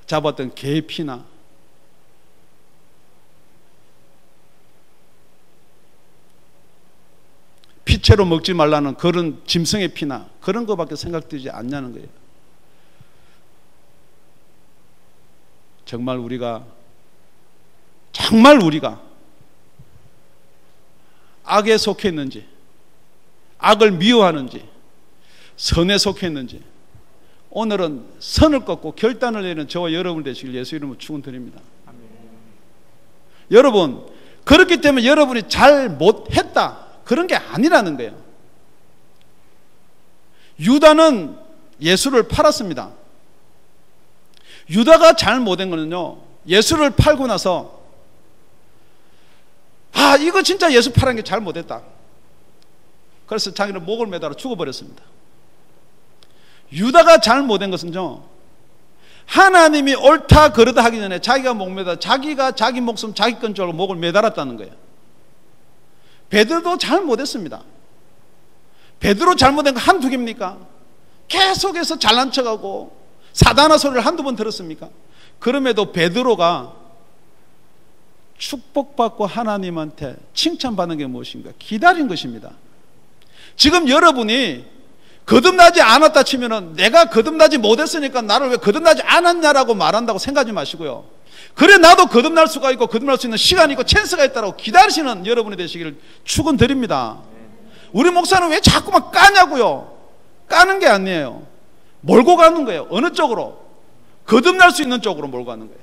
잡았던 개의 피나 피채로 먹지 말라는 그런 짐승의 피나 그런 것밖에 생각되지 않냐는 거예요. 정말 우리가 악에 속해 있는지, 악을 미워하는지, 선에 속해 있는지, 오늘은 선을 꺾고 결단을 내리는 저와 여러분 되시길 예수 이름으로 축원드립니다. 여러분, 그렇기 때문에 여러분이 잘 못했다 그런 게 아니라는 거예요. 유다는 예수를 팔았습니다. 유다가 잘 못한 거는요, 예수를 팔고 나서 이거 진짜 예수 팔은 게 잘 못했다. 그래서 자기는 목을 매달아 죽어버렸습니다. 유다가 잘 못한 것은요, 하나님이 옳다 그르다 하기 전에 자기가 목 매달아 자기가 자기 목숨 자기 건 줄 알고 목을 매달았다는 거예요. 베드로도 잘 못했습니다. 베드로 잘못한 거 한두 개입니까? 계속해서 잘난 척하고 사단아 소리를 한두 번 들었습니까? 그럼에도 베드로가 축복받고 하나님한테 칭찬받는 게 무엇인가? 기다린 것입니다. 지금 여러분이 거듭나지 않았다 치면은 내가 거듭나지 못했으니까 나를 왜 거듭나지 않았냐라고 말한다고 생각하지 마시고요. 그래 나도 거듭날 수가 있고 거듭날 수 있는 시간이 있고 찬스가 있다고 기다리시는 여러분이 되시기를 축원드립니다. 우리 목사는 왜 자꾸만 까냐고요? 까는 게 아니에요. 몰고 가는 거예요. 어느 쪽으로? 거듭날 수 있는 쪽으로 몰고 가는 거예요.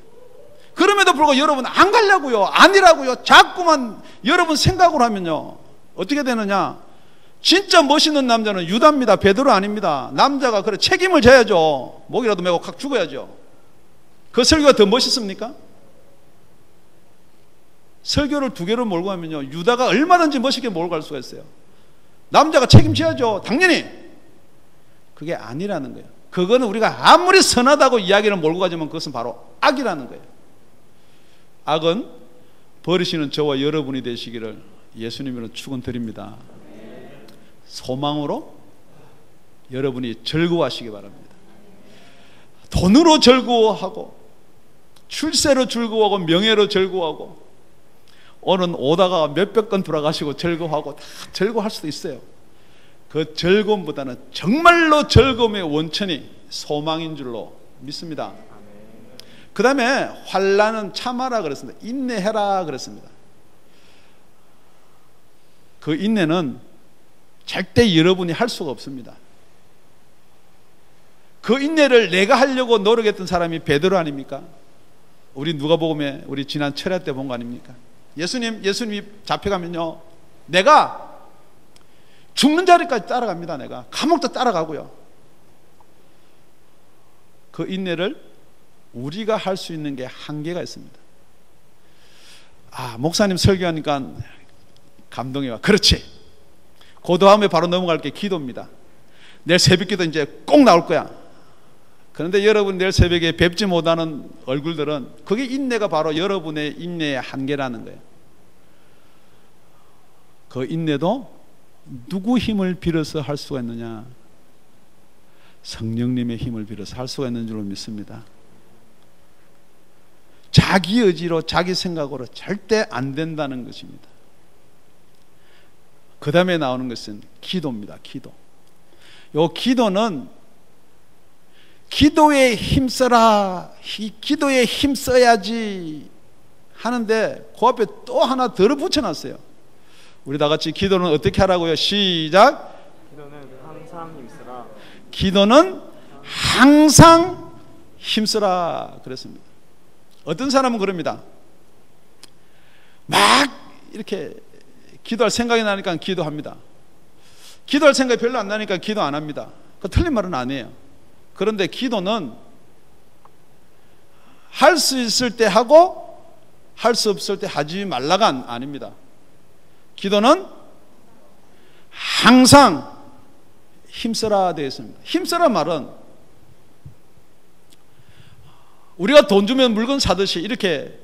그럼에도 불구하고 여러분 안 가려고요. 아니라고요. 자꾸만 여러분 생각으로 하면요, 어떻게 되느냐? 진짜 멋있는 남자는 유다입니다. 베드로 아닙니다. 남자가 그래 책임을 져야죠. 목이라도 메고 확 죽어야죠. 그 설교가 더 멋있습니까? 설교를 두 개로 몰고 가면요, 유다가 얼마든지 멋있게 몰고 갈 수가 있어요. 남자가 책임져야죠. 당연히. 그게 아니라는 거예요. 그거는 우리가 아무리 선하다고 이야기를 몰고 가지만 그것은 바로 악이라는 거예요. 악은 버리시는 저와 여러분이 되시기를 예수님으로 축원드립니다. 소망으로 여러분이 즐거워하시기 바랍니다. 돈으로 즐거워하고 출세로 즐거워하고 명예로 즐거워하고 오늘 오다가 몇백 건 돌아가시고 즐거워하고 다 즐거워할 수도 있어요. 그 즐거움보다는 정말로 즐거움의 원천이 소망인 줄로 믿습니다. 그 다음에 환난은 참아라 그랬습니다. 인내해라 그랬습니다. 그 인내는 절대 여러분이 할 수가 없습니다. 그 인내를 내가 하려고 노력했던 사람이 베드로 아닙니까? 우리 누가복음에 우리 지난 철야 때 본 거 아닙니까? 예수님이 잡혀가면요, 내가 죽는 자리까지 따라갑니다. 내가 감옥도 따라가고요. 그 인내를 우리가 할 수 있는 게 한계가 있습니다. 목사님 설교하니까 감동이 와. 그렇지. 그 다음에 바로 넘어갈 게 기도입니다. 내일 새벽기도 이제 꼭 나올 거야. 그런데 여러분 내일 새벽에 뵙지 못하는 얼굴들은 그게 인내가 바로 여러분의 인내의 한계라는 거예요. 그 인내도 누구 힘을 빌어서 할 수가 있느냐? 성령님의 힘을 빌어서 할 수가 있는 줄로 믿습니다. 자기 의지로 자기 생각으로 절대 안 된다는 것입니다. 그 다음에 나오는 것은 기도입니다. 기도. 요 기도는 기도에 힘써라, 기도에 힘써야지 하는데 그 앞에 또 하나 더 붙여놨어요. 우리 다 같이 기도는 어떻게 하라고요? 시작. 기도는 항상 힘쓰라. 기도는 항상 힘쓰라 그랬습니다. 어떤 사람은 그럽니다. 막 이렇게 기도할 생각이 나니까 기도합니다. 기도할 생각이 별로 안 나니까 기도 안 합니다. 그 틀린 말은 아니에요. 그런데 기도는 할 수 있을 때 하고 할 수 없을 때 하지 말라가 아닙니다. 기도는 항상 힘써라 되어 있습니다. 힘써라 말은 우리가 돈 주면 물건 사듯이 이렇게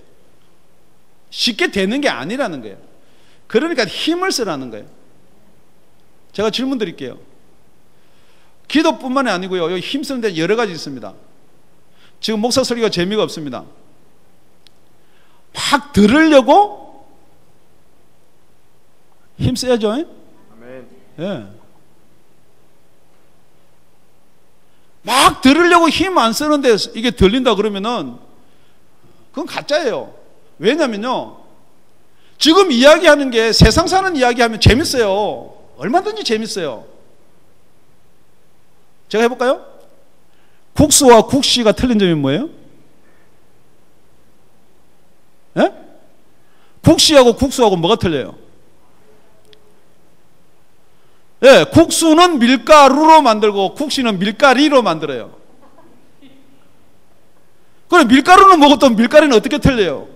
쉽게 되는 게 아니라는 거예요. 그러니까 힘을 쓰라는 거예요. 제가 질문 드릴게요. 기도뿐만이 아니고요, 여기 힘쓰는 데 여러 가지 있습니다. 지금 목사 설교가 재미가 없습니다. 막 들으려고 힘써야죠. 아멘. 예. 막 들으려고 힘 안 쓰는데 이게 들린다 그러면은 그건 가짜예요. 왜냐면요, 지금 이야기하는 게 세상 사는 이야기하면 재밌어요. 얼마든지 재밌어요. 제가 해볼까요? 국수와 국시가 틀린 점이 뭐예요? 예? 국시하고 국수하고 뭐가 틀려요? 예, 국수는 밀가루로 만들고 국시는 밀가리로 만들어요. 그럼 밀가루는 뭐고 또 밀가리는 어떻게 틀려요?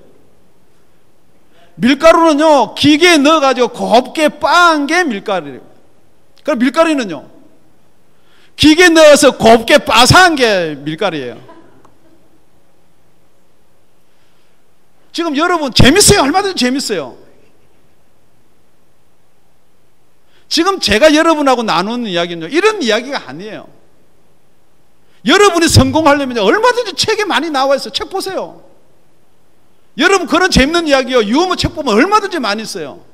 밀가루는요, 기계에 넣어가지고 곱게 빻은 게 밀가루예요. 그럼 밀가리는요, 기계에 넣어서 곱게 빠사한 게 밀가리예요. 지금 여러분 재밌어요? 얼마든지 재밌어요. 지금 제가 여러분하고 나누는 이야기는요, 이런 이야기가 아니에요. 여러분이 성공하려면 얼마든지 책에 많이 나와 있어요. 책 보세요. 여러분 그런 재밌는 이야기요, 유머 책 보면 얼마든지 많이 있어요.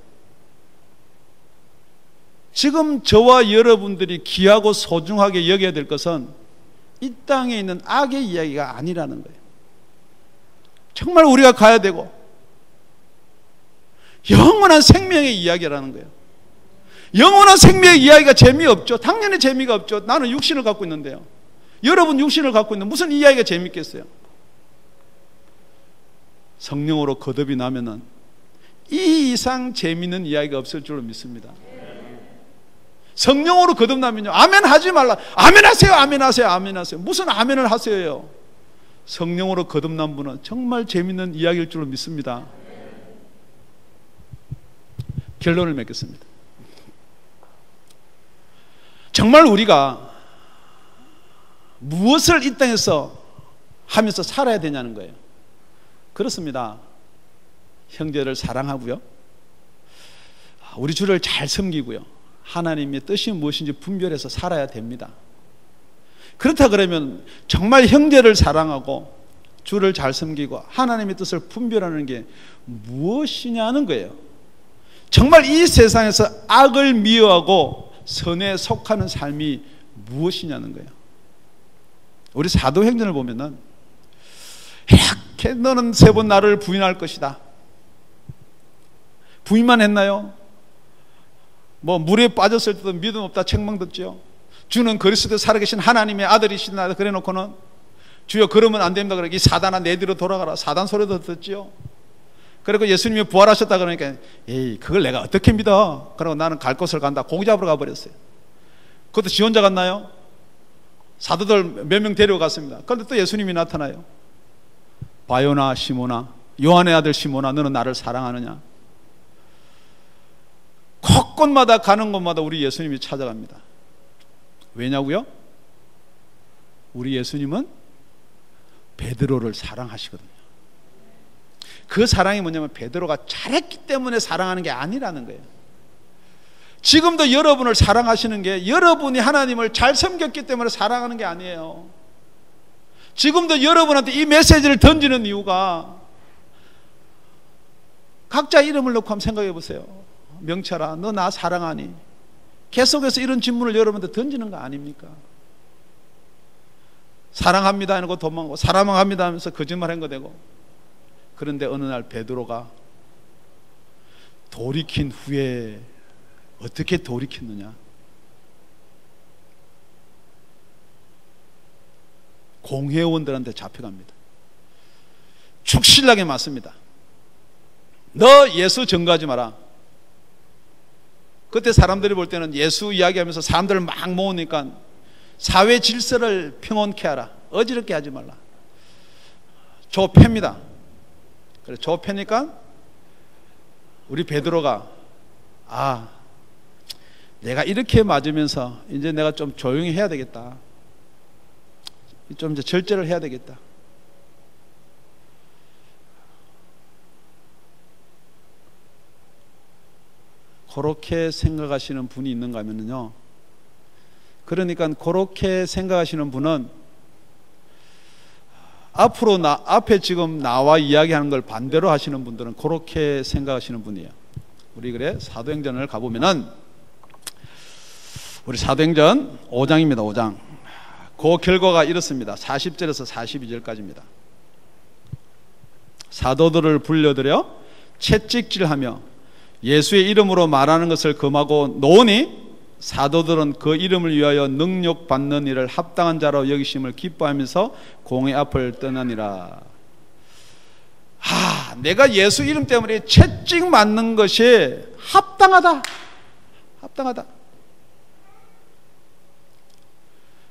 지금 저와 여러분들이 귀하고 소중하게 여겨야 될 것은 이 땅에 있는 악의 이야기가 아니라는 거예요. 정말 우리가 가야 되고 영원한 생명의 이야기라는 거예요. 영원한 생명의 이야기가 재미없죠. 당연히 재미가 없죠. 나는 육신을 갖고 있는데요. 여러분 육신을 갖고 있는데 무슨 이야기가 재밌겠어요? 성령으로 거듭이 나면은 이 이상 재미있는 이야기가 없을 줄로 믿습니다. 성령으로 거듭나면요, 아멘 하지 말라. 아멘 하세요, 아멘 하세요, 아멘 하세요. 무슨 아멘을 하세요? 성령으로 거듭난 분은 정말 재미있는 이야기일 줄로 믿습니다. 결론을 맺겠습니다. 정말 우리가 무엇을 이 땅에서 하면서 살아야 되냐는 거예요. 그렇습니다. 형제를 사랑하고요, 우리 주를 잘 섬기고요, 하나님의 뜻이 무엇인지 분별해서 살아야 됩니다. 그렇다 그러면 정말 형제를 사랑하고 주를 잘 섬기고 하나님의 뜻을 분별하는 게 무엇이냐는 거예요. 정말 이 세상에서 악을 미워하고 선에 속하는 삶이 무엇이냐는 거예요. 우리 사도행전을 보면은 이렇게 너는 3번 나를 부인할 것이다. 부인만 했나요? 뭐 물에 빠졌을 때도 믿음 없다 책망 듣지요. 주는 그리스도 살아계신 하나님의 아들이시다 그래 놓고는 주여 그러면 안 됩니다. 그러니까 이 사단아 내 뒤로 돌아가라. 사단 소리도 듣지요. 그리고 예수님이 부활하셨다 그러니까 에이 그걸 내가 어떻게 믿어? 그러고 나는 갈 곳을 간다. 고기 잡으러 가버렸어요. 그것도 지 혼자 갔나요? 사도들 몇 명 데려갔습니다. 그런데 또 예수님이 나타나요. 바요나 시모나, 요한의 아들 시모나, 너는 나를 사랑하느냐? 곳곳마다 가는 곳마다 우리 예수님이 찾아갑니다. 왜냐고요? 우리 예수님은 베드로를 사랑하시거든요. 그 사랑이 뭐냐면 베드로가 잘했기 때문에 사랑하는 게 아니라는 거예요. 지금도 여러분을 사랑하시는 게 여러분이 하나님을 잘 섬겼기 때문에 사랑하는 게 아니에요. 지금도 여러분한테 이 메시지를 던지는 이유가 각자 이름을 놓고 한번 생각해 보세요. 명철아, 너 나 사랑하니? 계속해서 이런 질문을 여러분한테 던지는 거 아닙니까? 사랑합니다 하고 도망가고 사랑합니다 하면서 거짓말 한 거 되고. 그런데 어느 날 베드로가 돌이킨 후에 어떻게 돌이켰느냐? 공회원들한테 잡혀갑니다. 축신나게 맞습니다. 너 예수 전가하지 마라. 그때 사람들이 볼 때는 예수 이야기하면서 사람들을 막 모으니까 사회 질서를 평온케 하라. 어지럽게 하지 말라. 좁힙니다. 그래 좁히니까 우리 베드로가 내가 이렇게 맞으면서 이제 내가 좀 조용히 해야 되겠다. 좀 이제 절제를 해야 되겠다. 그렇게 생각하시는 분이 있는가 하면요, 그러니까 그렇게 생각하시는 분은 앞에 지금 나와 이야기하는 걸 반대로 하시는 분들은 그렇게 생각하시는 분이에요. 우리 그래 사도행전을 가보면은 우리 사도행전 5장입니다. 5장. 그 결과가 이렇습니다. 40절에서 42절까지입니다. 사도들을 불러들여 채찍질하며 예수의 이름으로 말하는 것을 금하고 놓으니 사도들은 그 이름을 위하여 능력받는 일을 합당한 자로 여기심을 기뻐하면서 공의 앞을 떠나니라. 내가 예수 이름 때문에 채찍 맞는 것이 합당하다. 합당하다.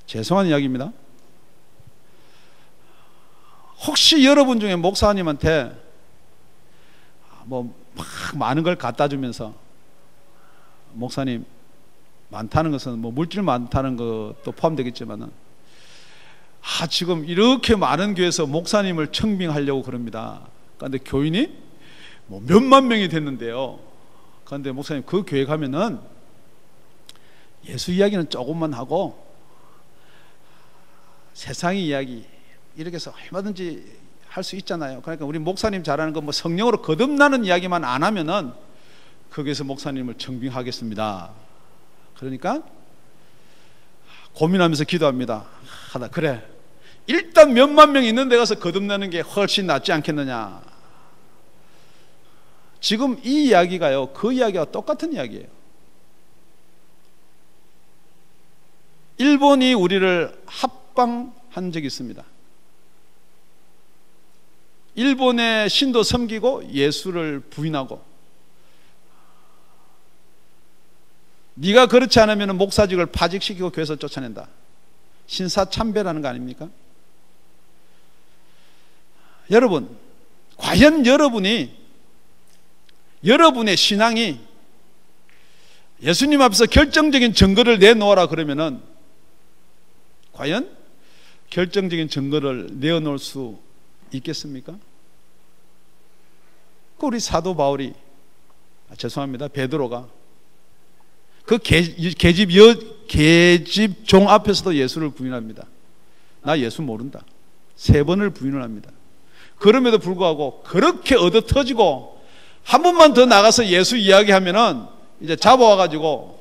죄송한 이야기입니다. 혹시 여러분 중에 목사님한테 막 많은 걸 갖다 주면서, 목사님, 많다는 것은 물질 많다는 것도 포함되겠지만은, 지금 이렇게 많은 교회에서 목사님을 청빙하려고 그럽니다. 그런데 교인이 몇만 명이 됐는데요. 그런데 목사님, 그 교회 가면은 예수 이야기는 조금만 하고 세상의 이야기 이렇게 해서 얼마든지 할 수 있잖아요. 그러니까 우리 목사님 잘하는 거 성령으로 거듭나는 이야기만 안 하면은 거기서 목사님을 청빙하겠습니다. 그러니까 고민하면서 기도합니다. 그래, 일단 몇만 명 있는 데 가서 거듭나는 게 훨씬 낫지 않겠느냐. 지금 이 이야기가요, 그 이야기와 똑같은 이야기예요. 일본이 우리를 합방한 적이 있습니다. 일본의 신도 섬기고 예수를 부인하고, 네가 그렇지 않으면 목사직을 파직시키고 교회에서 쫓아낸다. 신사참배라는 거 아닙니까? 여러분, 과연 여러분의 신앙이 예수님 앞에서 결정적인 증거를 내놓으라 그러면은 과연 결정적인 증거를 내어놓을 수 있겠습니까? 우리 사도 바울이, 죄송합니다, 베드로가 그 계집 종 앞에서도 예수를 부인합니다. 나 예수 모른다. 3번을 부인을 합니다. 그럼에도 불구하고 그렇게 얻어 터지고 한 번만 더 나가서 예수 이야기하면은 이제 잡아와가지고,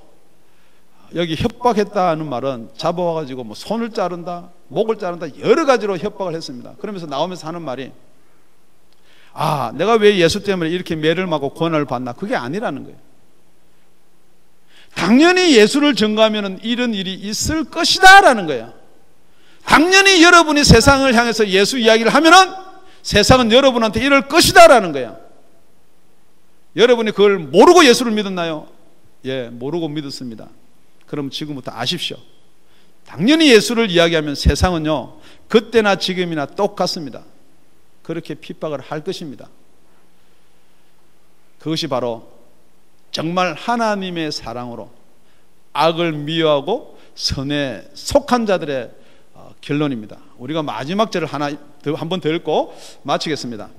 여기 협박했다는 말은 잡아와가지고 손을 자른다, 목을 자른다, 여러 가지로 협박을 했습니다. 그러면서 나오면서 하는 말이, 내가 왜 예수 때문에 이렇게 매를 맞고 고난을 받나? 그게 아니라는 거예요. 당연히 예수를 전가하면 이런 일이 있을 것이다 라는 거예요. 당연히 여러분이 세상을 향해서 예수 이야기를 하면은 세상은 여러분한테 이럴 것이다 라는 거예요. 여러분이 그걸 모르고 예수를 믿었나요? 예, 모르고 믿었습니다. 그럼 지금부터 아십시오. 당연히 예수를 이야기하면 세상은요, 그때나 지금이나 똑같습니다. 그렇게 핍박을 할 것입니다. 그것이 바로 정말 하나님의 사랑으로 악을 미워하고 선에 속한 자들의 결론입니다. 우리가 마지막 절을 한 번 더 읽고 마치겠습니다.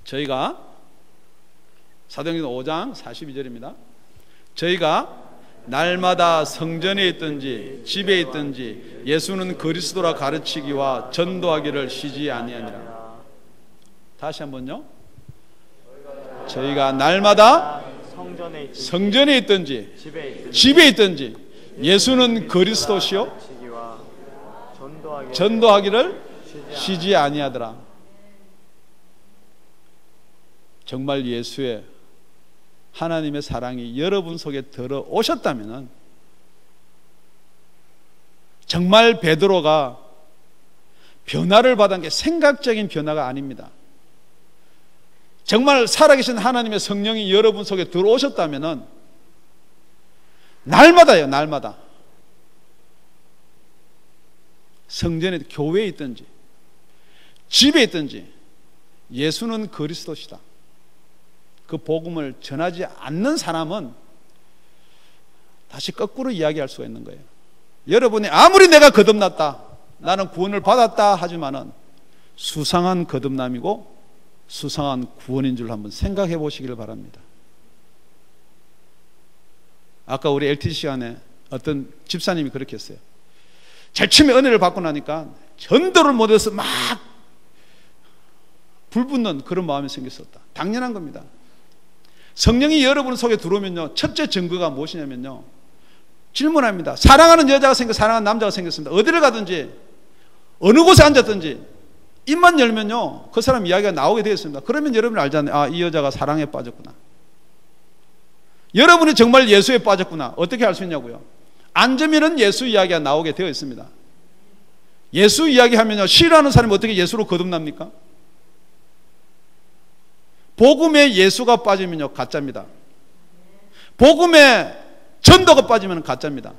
저희가 사도행전 5장 42절입니다. 저희가 날마다 성전에 있든지 집에 있든지 예수는 그리스도라 가르치기와 전도하기를 쉬지 아니하니라. 다시 한번요. 저희가 날마다 성전에 있든지 집에 있든지 예수는 그리스도시요 전도하기를 쉬지 아니하더라. 정말 예수의 하나님의 사랑이 여러분 속에 들어오셨다면 정말 베드로가 변화를 받은 게 생각적인 변화가 아닙니다. 정말 살아계신 하나님의 성령이 여러분 속에 들어오셨다면 날마다요, 날마다 성전에, 교회에 있든지 집에 있든지 예수는 그리스도시다, 그 복음을 전하지 않는 사람은 다시 거꾸로 이야기할 수가 있는 거예요. 여러분이 아무리 내가 거듭났다, 나는 구원을 받았다 하지만은 수상한 거듭남이고 수상한 구원인 줄 한번 생각해 보시기를 바랍니다. 아까 우리 LT 시간에 어떤 집사님이 그렇게 했어요. 제일 처음에 은혜를 받고 나니까 전도를 못해서 막 불붙는 그런 마음이 생겼었다. 당연한 겁니다. 성령이 여러분 속에 들어오면요, 첫째 증거가 무엇이냐면요, 질문합니다. 사랑하는 여자가 생겨, 사랑하는 남자가 생겼습니다. 어디를 가든지 어느 곳에 앉았든지 입만 열면요, 그 사람 이야기가 나오게 되어 있습니다. 그러면 여러분이 알잖아요. 이 여자가 사랑에 빠졌구나. 여러분이 정말 예수에 빠졌구나. 어떻게 알 수 있냐고요? 앉으면은 예수 이야기가 나오게 되어 있습니다. 예수 이야기하면요, 싫어하는 사람이 어떻게 예수로 거듭납니까? 복음에 예수가 빠지면요, 가짜입니다. 복음에 전도가 빠지면 가짜입니다.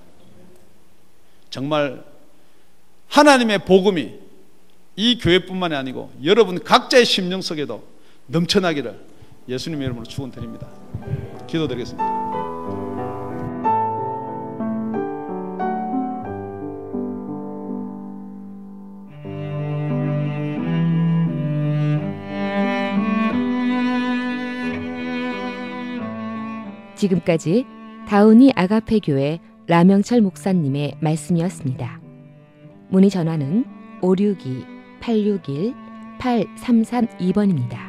정말 하나님의 복음이 이 교회뿐만이 아니고 여러분 각자의 심령 속에도 넘쳐나기를 예수님의 이름으로 축원드립니다. 기도드리겠습니다. 지금까지 다운이 아가페 교회 라명철 목사님의 말씀이었습니다. 문의 전화는 562-861-8332번입니다.